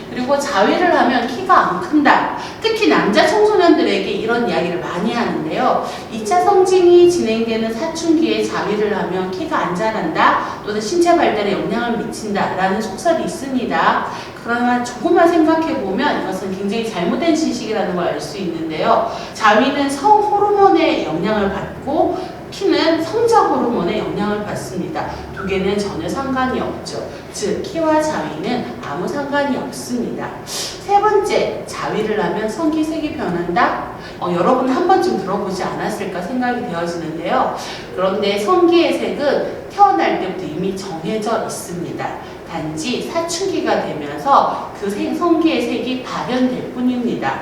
그리고 자위를 하면 키가 안 큰다. 특히 남자 청소년들에게 이런 이야기를 많이 하는데요. 2차 성징이 진행되는 사춘기에 자위를 하면 키가 안 자란다 또는 신체 발달에 영향을 미친다 라는 속설이 있습니다. 그러나 조금만 생각해보면 이것은 굉장히 잘못된 지식이라는 걸 알 수 있는데요. 자위는 성 호르몬의 영향을 받고 키는 성장 호르몬의 영향을 받습니다. 두 개는 전혀 상관이 없죠. 즉 키와 자위는 아무 상관이 없습니다. 세 번째, 자위를 하면 성기색이 변한다? 여러분 한 번쯤 들어보지 않았을까 생각이 되어지는데요. 그런데 성기의 색은 태어날 때부터 이미 정해져 있습니다. 단지 사춘기가 되면서 그 성기의 색이 발현될 뿐입니다.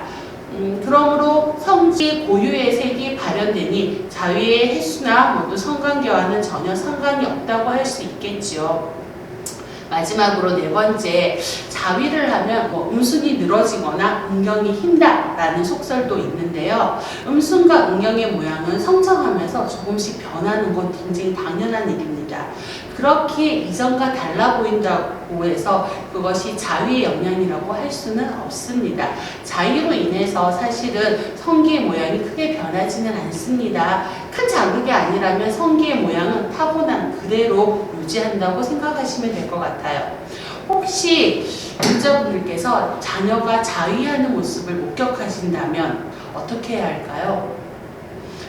그러므로 성기 고유의 색이 발현되니 자위의 횟수나 모두 성관계와는 전혀 상관이 없다고 할 수 있겠지요. 마지막으로 네 번째, 자위를 하면 음순이 늘어지거나 음경이 흰다 라는 속설도 있는데요. 음순과 음경의 모양은 성장하면서 조금씩 변하는 건 굉장히 당연한 일입니다. 그렇게 이전과 달라 보인다고 해서 그것이 자위의 영향이라고 할 수는 없습니다. 자위로 인해서 사실은 성기의 모양이 크게 변하지는 않습니다. 큰 자극이 아니라면 성기의 모양은 타고난 그대로 유지한다고 생각하시면 될 것 같아요. 혹시 유저분들께서 자녀가 자위하는 모습을 목격하신다면 어떻게 해야 할까요?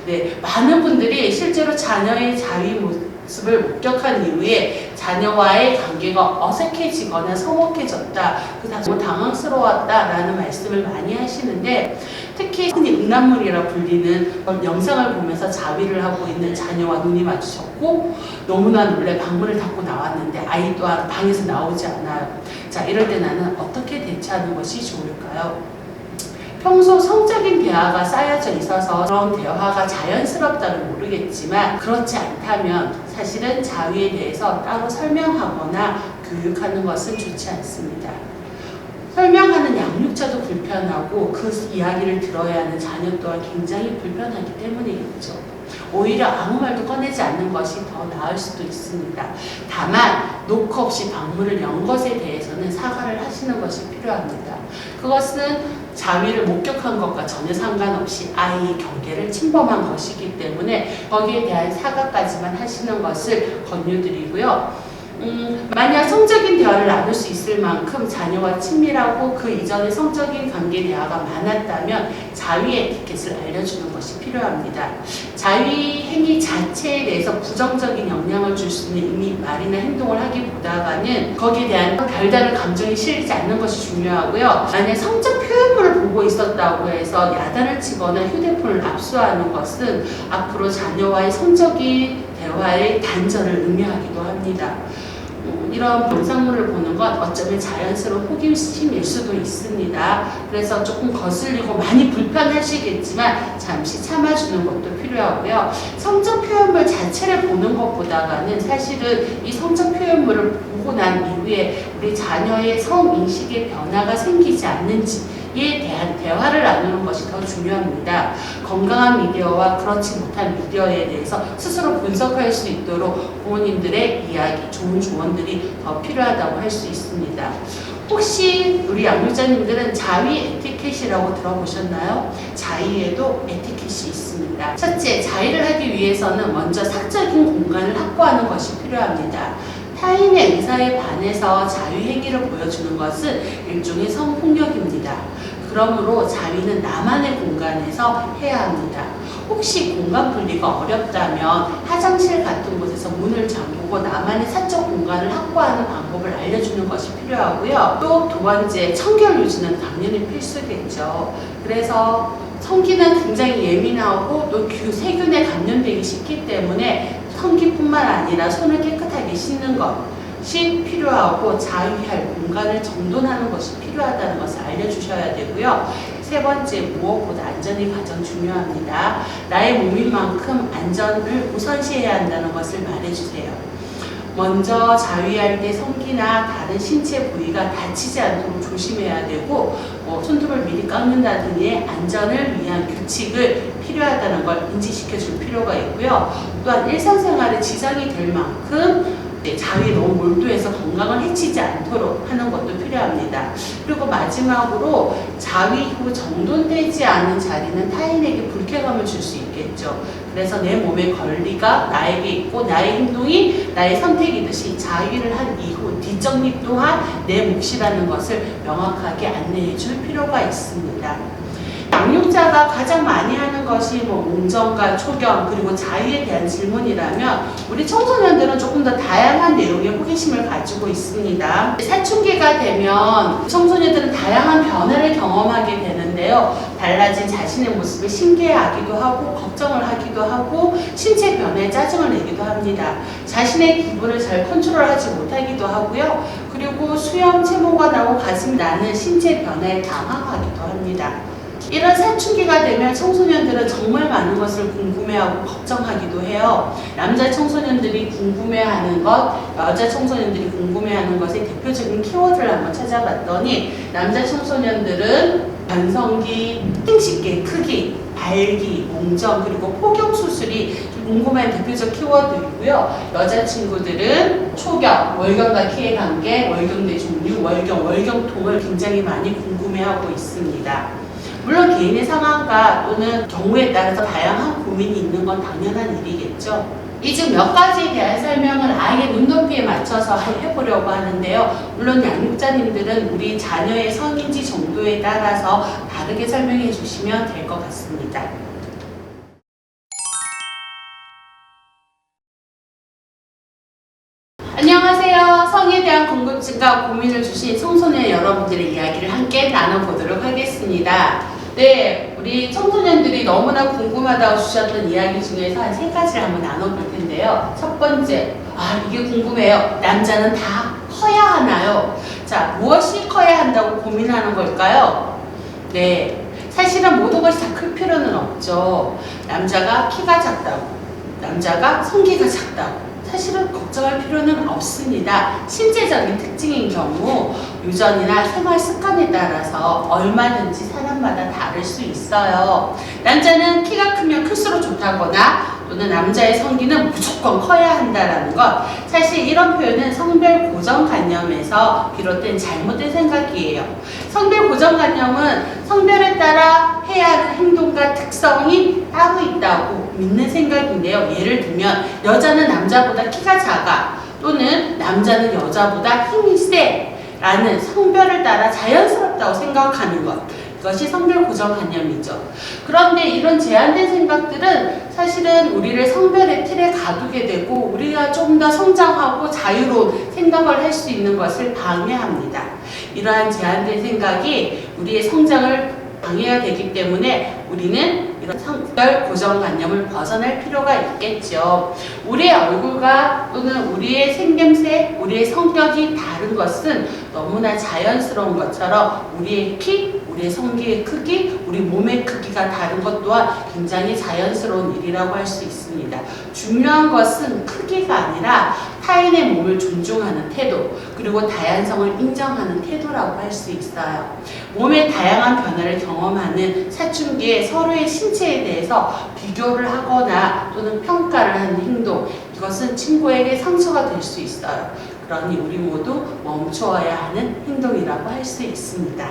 네, 많은 분들이 실제로 자녀의 자위 모습을 목격한 이후에 자녀와의 관계가 어색해지거나 서먹해졌다, 너무 당황스러웠다라는 말씀을 많이 하시는데, 특히 흔히 음란물이라 불리는 영상을 보면서 자위를 하고 있는 자녀와 눈이 마주쳤고 너무나 놀래 방문을 닫고 나왔는데 아이 또한 방에서 나오지 않아요. 자, 이럴 때 나는 어떻게 대처하는 것이 좋을까요? 평소 성적인 대화가 쌓여져 있어서 그런 대화가 자연스럽다는 모르겠지만, 그렇지 않다면 사실은 자위에 대해서 따로 설명하거나 교육하는 것은 좋지 않습니다. 설명하는 양육자도 불편하고 그 이야기를 들어야 하는 자녀 또한 굉장히 불편하기 때문이겠죠. 오히려 아무 말도 꺼내지 않는 것이 더 나을 수도 있습니다. 다만 노크 없이 방문을 연 것에 대해서는 사과를 하시는 것이 필요합니다. 그것은 자위를 목격한 것과 전혀 상관없이 아이의 경계를 침범한 것이기 때문에 거기에 대한 사과까지만 하시는 것을 권유드리고요. 만약 성적인 대화를 나눌 수 있을 만큼 자녀와 친밀하고 그 이전에 성적인 관계 대화가 많았다면 자위 에티켓을 알려주는 것이 필요합니다. 자위 행위 자체에 대해서 부정적인 영향을 줄 수 있는 이미 말이나 행동을 하기보다는 거기에 대한 별다른 감정이 실리지 않는 것이 중요하고요. 만약 성적 표현물을 보고 있었다고 해서 야단을 치거나 휴대폰을 압수하는 것은 앞으로 자녀와의 성적인 대화의 단절을 의미하기도 합니다. 이런 영상물을 보는 건 어쩌면 자연스러운 호기심일 수도 있습니다. 그래서 조금 거슬리고 많이 불편하시겠지만 잠시 참아주는 것도 필요하고요. 성적 표현물 자체를 보는 것보다는 사실은 이 성적 표현물을 보고 난 이후에 우리 자녀의 성인식의 변화가 생기지 않는지 에 대한 대화를 나누는 것이 더 중요합니다. 건강한 미디어와 그렇지 못한 미디어에 대해서 스스로 분석할 수 있도록 부모님들의 이야기, 좋은 조언들이 더 필요하다고 할 수 있습니다. 혹시 우리 양육자님들은 자위 에티켓이라고 들어보셨나요? 자위에도 에티켓이 있습니다. 첫째, 자위를 하기 위해서는 먼저 사적인 공간을 확보하는 것이 필요합니다. 타인의 의사에 반해서 자위 행위를 보여주는 것은 일종의 성폭력입니다. 그러므로 자위는 나만의 공간에서 해야 합니다. 혹시 공간 분리가 어렵다면 화장실 같은 곳에서 문을 잠그고 나만의 사적 공간을 확보하는 방법을 알려주는 것이 필요하고요. 또 두 번째, 청결 유지는 당연히 필수겠죠. 그래서 성기는 굉장히 예민하고 또 세균에 감염되기 쉽기 때문에 성기뿐만 아니라 손을 깨끗하게 씻는 것이 필요하고 자위할 공간을 정돈하는 것이 필요하다는 것을 알려주셔야 되고요. 세 번째, 무엇보다 안전이 가장 중요합니다. 나의 몸인 만큼 안전을 우선시해야 한다는 것을 말해주세요. 먼저 자위할 때 성기나 다른 신체 부위가 다치지 않도록 조심해야 되고 손톱을 미리 깎는다든지 안전을 위한 규칙을 필요하다는 걸 인지시켜 줄 필요가 있고요. 또한 일상생활에 지장이 될 만큼 자위에 너무 몰두해서 건강을 해치지 않도록 하는 것도 필요합니다. 그리고 마지막으로 자위 후 정돈되지 않은 자리는 타인에게 불쾌감을 줄 수 있겠죠. 그래서 내 몸의 권리가 나에게 있고 나의 행동이 나의 선택이듯이 자위를 한 이후 뒤쪽 일정리 또한 내 몫이라는 것을 명확하게 안내해 줄 필요가 있습니다. 양육자가 가장 많이 하는 것이 웅정과 초경 그리고 자유에 대한 질문이라면 우리 청소년들은 조금 더 다양한 내용의 호기심을 가지고 있습니다. 사춘기가 되면 청소년들은 다양한 변화를 경험하게 되는데요. 달라진 자신의 모습에 신기해하기도 하고 걱정을 하기도 하고 신체 변화에 짜증을 내기도 합니다. 자신의 기분을 잘 컨트롤하지 못하기도 하고요. 그리고 수염, 체모가 나고 가슴이 나는 신체 변화에 당황하기도 합니다. 이런 사춘기가 되면 청소년들은 정말 많은 것을 궁금해하고 걱정하기도 해요. 남자 청소년들이 궁금해하는 것, 여자 청소년들이 궁금해하는 것의 대표적인 키워드를 한번 찾아봤더니 남자 청소년들은 변성기, 생식계 크기, 발기, 몽정 그리고 포경 수술이 궁금한 대표적 키워드이고요. 여자친구들은 초경, 월경과 키의 관계, 월경대 종류, 월경통을 굉장히 많이 궁금해하고 있습니다. 물론 개인의 상황과 또는 경우에 따라서 다양한 고민이 있는 건 당연한 일이겠죠. 이 중 몇 가지에 대한 설명을 아이의 눈높이에 맞춰서 해보려고 하는데요. 물론 양육자님들은 우리 자녀의 성인지 정도에 따라서 다르게 설명해 주시면 될 것 같습니다. 안녕하세요. 성에 대한 궁금증과 고민을 주신 청소년 여러분들의 이야기를 함께 나눠보도록 하겠습니다. 네, 우리 청소년들이 너무나 궁금하다고 주셨던 이야기 중에서 한 3가지를 한번 나눠볼 텐데요. 첫 번째, 이게 궁금해요. 남자는 다 커야 하나요? 자, 무엇이 커야 한다고 고민하는 걸까요? 네, 사실은 모든 것이 다 클 필요는 없죠. 남자가 키가 작다고, 남자가 성기가 작다고 사실은 걱정할 필요는 없습니다. 신체적인 특징인 경우 유전이나 생활 습관에 따라서 얼마든지 사람마다 다를 수 있어요. 남자는 키가 크면 클수록 좋다거나 또는 남자의 성기는 무조건 커야 한다라는 것, 사실 이런 표현은 성별 고정관념에서 비롯된 잘못된 생각이에요. 성별 고정관념은 성별에 따라 해야 하는 행동과 특성이 따로 있다고 믿는 생각인데요. 예를 들면 여자는 남자보다 키가 작아 또는 남자는 여자보다 힘이 세 라는 성별을 따라 자연스럽다고 생각하는 것, 이것이 성별 고정관념이죠. 그런데 이런 제한된 생각들은 사실은 우리를 성별의 틀에 가두게 되고 우리가 좀 더 성장하고 자유로운 생각을 할 수 있는 것을 방해합니다. 이러한 제한된 생각이 우리의 성장을 방해가 되기 때문에 우리는 이런 성별 고정관념을 벗어날 필요가 있겠죠. 우리의 얼굴과 또는 우리의 생김새, 우리의 성격이 다른 것은 너무나 자연스러운 것처럼 우리의 키, 우리의 성기의 크기, 우리 몸의 크기가 다른 것 또한 굉장히 자연스러운 일이라고 할 수 있습니다. 중요한 것은 크기가 아니라 타인의 몸을 존중하는 태도, 그리고 다양성을 인정하는 태도라고 할 수 있어요. 몸의 다양한 변화를 경험하는 사춘기에 서로의 신체에 대해서 비교를 하거나 또는 평가를 하는 행동, 이것은 친구에게 상처가 될 수 있어요. 그러니 우리 모두 멈춰야 하는 행동이라고 할 수 있습니다.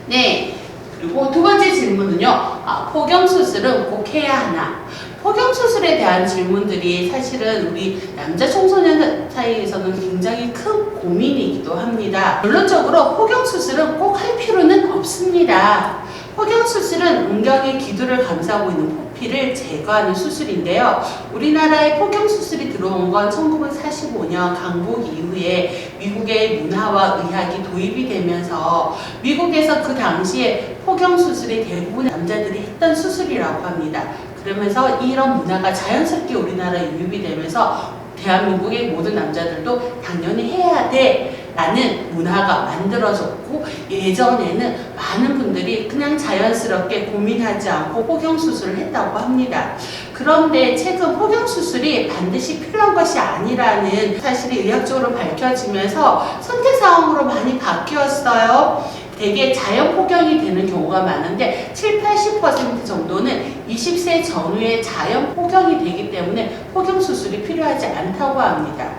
네, 그리고 두 번째 질문은요. 포경수술은 꼭 해야 하나? 포경수술에 대한 질문들이 사실은 우리 남자 청소년 사이에서는 굉장히 큰 고민이기도 합니다. 결론적으로 포경수술은 꼭 할 필요는 없습니다. 포경수술은 음경의 기두를 감싸고 있는 포피를 제거하는 수술인데요. 우리나라에 포경수술이 들어온 건 1945년 강복 이후에 미국의 문화와 의학이 도입이 되면서 미국에서 그 당시에 포경수술이 대부분 남자들이 했던 수술이라고 합니다. 그러면서 이런 문화가 자연스럽게 우리나라에 유입이 되면서 대한민국의 모든 남자들도 당연히 해야 돼 라는 문화가 만들어졌고, 예전에는 많은 분들이 그냥 자연스럽게 고민하지 않고 포경수술을 했다고 합니다. 그런데 최근 포경수술이 반드시 필요한 것이 아니라는 사실이 의학적으로 밝혀지면서 선택사항으로 많이 바뀌었어요. 대개 자연 포경이 되는 경우가 많은데 70~80% 정도는 20세 전후에 자연 포경이 되기 때문에 포경 수술이 필요하지 않다고 합니다.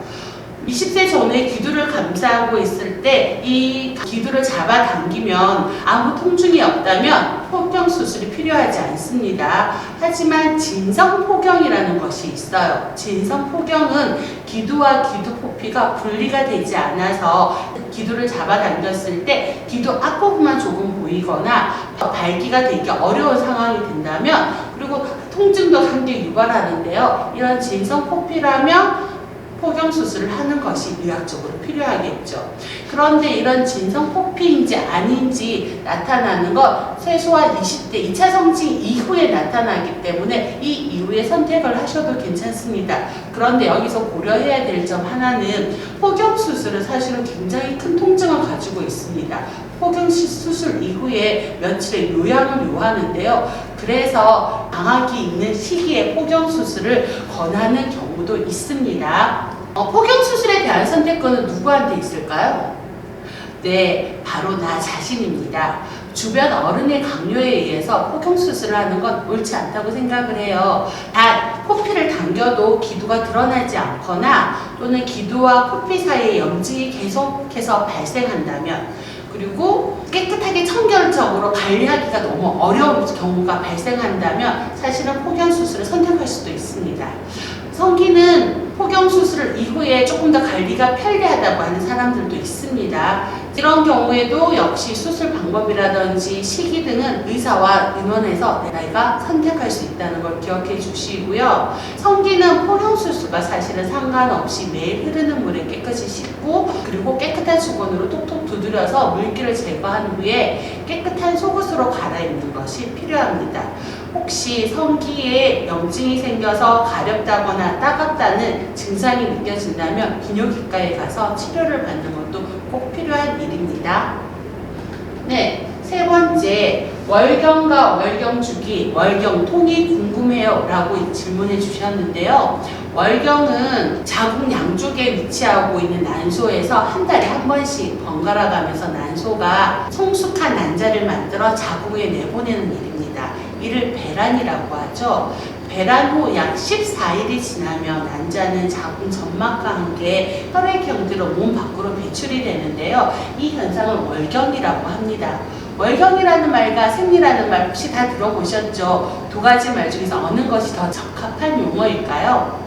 20세 전후에 기두를 감싸고 있을 때 이 기두를 잡아당기면 아무 통증이 없다면 포경 수술이 필요하지 않습니다. 하지만 진성 포경이라는 것이 있어요. 진성 포경은 기두와 기두 포피가 분리가 되지 않아서 기두를 잡아당겼을 때 기두 앞부분만 조금 보이거나 밟기가 되기 어려운 상황이 된다면, 그리고 통증도 상당히 유발하는데요. 이런 진성 포피라면 포경수술을 하는 것이 의학적으로 필요하겠죠. 그런데 이런 진성 포피인지 아닌지 나타나는 건 최소한 20대 2차 성징 이후에 나타나기 때문에 이 이후에 선택을 하셔도 괜찮습니다. 그런데 여기서 고려해야 될 점 하나는, 포경수술은 사실은 굉장히 큰 통증을 가지고 있습니다. 포경수술 이후에 며칠의 요양을 요하는데요. 그래서 방학이 있는 시기에 포경수술을 권하는 경우도 있습니다. 포경수술에 대한 선택권은 누구한테 있을까요? 네, 바로 나 자신입니다. 주변 어른의 강요에 의해서 포경수술을 하는 건 옳지 않다고 생각을 해요. 단, 포피를 당겨도 기두가 드러나지 않거나 또는 기두와 포피 사이에 염증이 계속해서 발생한다면, 그리고 깨끗하게 청결적으로 관리하기가 너무 어려운 경우가 발생한다면 사실은 포경수술을 선택할 수도 있습니다. 성기는 포경수술 이후에 조금 더 관리가 편리하다고 하는 사람들도 있습니다. 이런 경우에도 역시 수술 방법이라든지 시기 등은 의사와 의논해서 내가 선택할 수 있다는 걸 기억해 주시고요. 성기는 포경수술과 사실은 상관없이 매일 흐르는 물에 깨끗이 씻고, 그리고 깨끗한 수건으로 톡톡 두드려서 물기를 제거한 후에 깨끗한 속옷으로 갈아입는 것이 필요합니다. 혹시 성기에 염증이 생겨서 가렵다거나 따갑다는 증상이 느껴진다면 비뇨기과에 가서 치료를 받는 것도 꼭 필요한 일입니다. 네, 세 번째, 월경과 월경주기, 월경통이 궁금해요 라고 질문해 주셨는데요. 월경은 자궁 양쪽에 위치하고 있는 난소에서 한 달에 한 번씩 번갈아 가면서 난소가 성숙한 난자를 만들어 자궁에 내보내는 일입니다. 이를 배란이라고 하죠. 배란 후 약 14일이 지나면 난자는 자궁 점막과 함께 혈액 형태로 몸 밖으로 배출이 되는데요. 이 현상을 월경이라고 합니다. 월경이라는 말과 생리라는 말 혹시 다 들어보셨죠? 두 가지 말 중에서 어느 것이 더 적합한 용어일까요?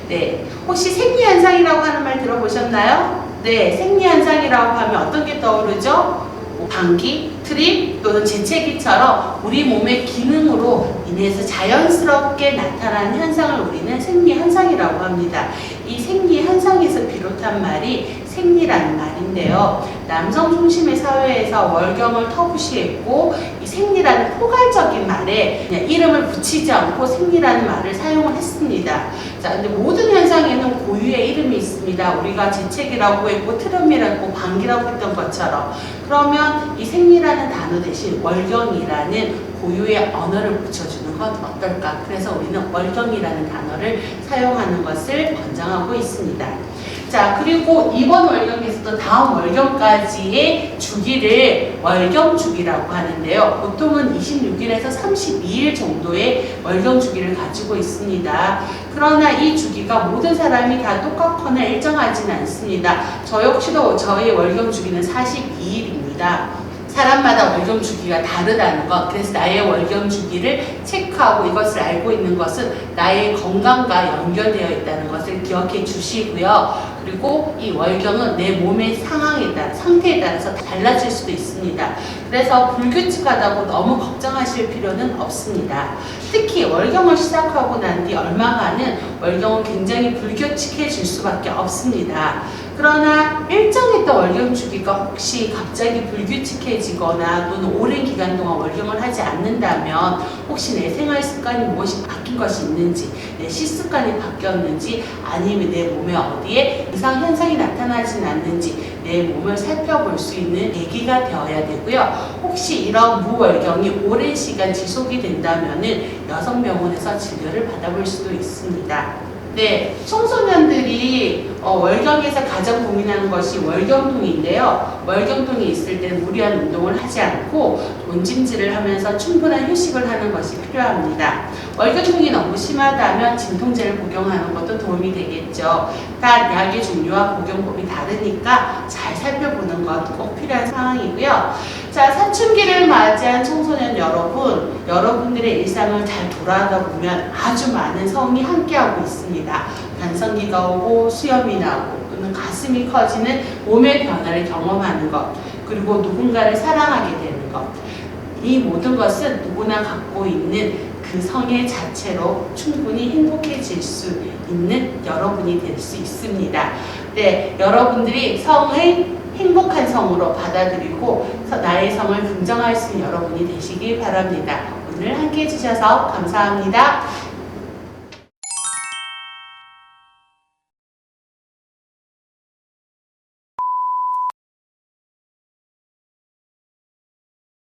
네, 혹시 생리현상이라고 하는 말 들어보셨나요? 네, 생리현상이라고 하면 어떤 게 떠오르죠? 방귀, 트림 또는 재채기처럼 우리 몸의 기능으로 인해서 자연스럽게 나타나는 현상을 우리는 생리현상이라고 합니다. 이 생리현상에서 비롯한 말이 생리라는 말인데요. 남성 중심의 사회에서 월경을 터부시했고, 이 생리라는 포괄적인 말에 그냥 이름을 붙이지 않고 생리라는 말을 사용을 했습니다. 자, 근데 모든 현상에는 고유의 이름이 있습니다. 우리가 재채기라고 했고 트름이라고 했고 방귀라고 했던 것처럼. 그러면 이 생리라는 단어 대신 월경이라는 고유의 언어를 붙여주는 건 어떨까? 그래서 우리는 월경이라는 단어를 사용하는 것을 권장하고 있습니다. 자, 그리고 이번 월경에서도 다음 월경까지의 주기를 월경주기라고 하는데요. 보통은 26일에서 32일 정도의 월경주기를 가지고 있습니다. 그러나 이 주기가 모든 사람이 다 똑같거나 일정하진 않습니다. 저 역시도 저의 월경주기는 42일입니다. 사람마다 월경 주기가 다르다는 것, 그래서 나의 월경 주기를 체크하고 이것을 알고 있는 것은 나의 건강과 연결되어 있다는 것을 기억해 주시고요. 그리고 이 월경은 내 몸의 상황에 따라, 상태에 따라서 달라질 수도 있습니다. 그래서 불규칙하다고 너무 걱정하실 필요는 없습니다. 특히 월경을 시작하고 난 뒤 얼마간은 월경은 굉장히 불규칙해질 수밖에 없습니다. 그러나 일정했던 월경 주기가 혹시 갑자기 불규칙해지거나 또는 오랜 기간 동안 월경을 하지 않는다면 혹시 내 생활 습관이 무엇이 바뀐 것이 있는지, 내 식습관이 바뀌었는지, 아니면 내 몸에 어디에 이상 현상이 나타나진 않는지 내 몸을 살펴볼 수 있는 계기가 되어야 되고요. 혹시 이런 무월경이 오랜 시간 지속이 된다면은 여성병원에서 진료를 받아볼 수도 있습니다. 네, 청소년들이 월경에서 가장 고민하는 것이 월경통인데요. 월경통이 있을 때는 무리한 운동을 하지 않고 온찜질을 하면서 충분한 휴식을 하는 것이 필요합니다. 월경통이 너무 심하다면 진통제를 복용하는 것도 도움이 되겠죠. 단 약의 종류와 복용법이 다르니까 잘 살펴보는 것 꼭 필요한 상황이고요. 자, 사춘기를 맞이한 청소년 여러분, 여러분들의 일상을 잘 돌아가다 보면 아주 많은 성이 함께하고 있습니다. 반성기가 오고 수염이 나고 또는 가슴이 커지는 몸의 변화를 경험하는 것, 그리고 누군가를 사랑하게 되는 것. 이 모든 것은 누구나 갖고 있는 그 성의 자체로 충분히 행복해질 수 있는 여러분이 될 수 있습니다. 네, 여러분들이 성을 행복한 성으로 받아들이고 나의 성을 긍정할 수 있는 여러분이 되시길 바랍니다. 오늘 함께 해주셔서 감사합니다.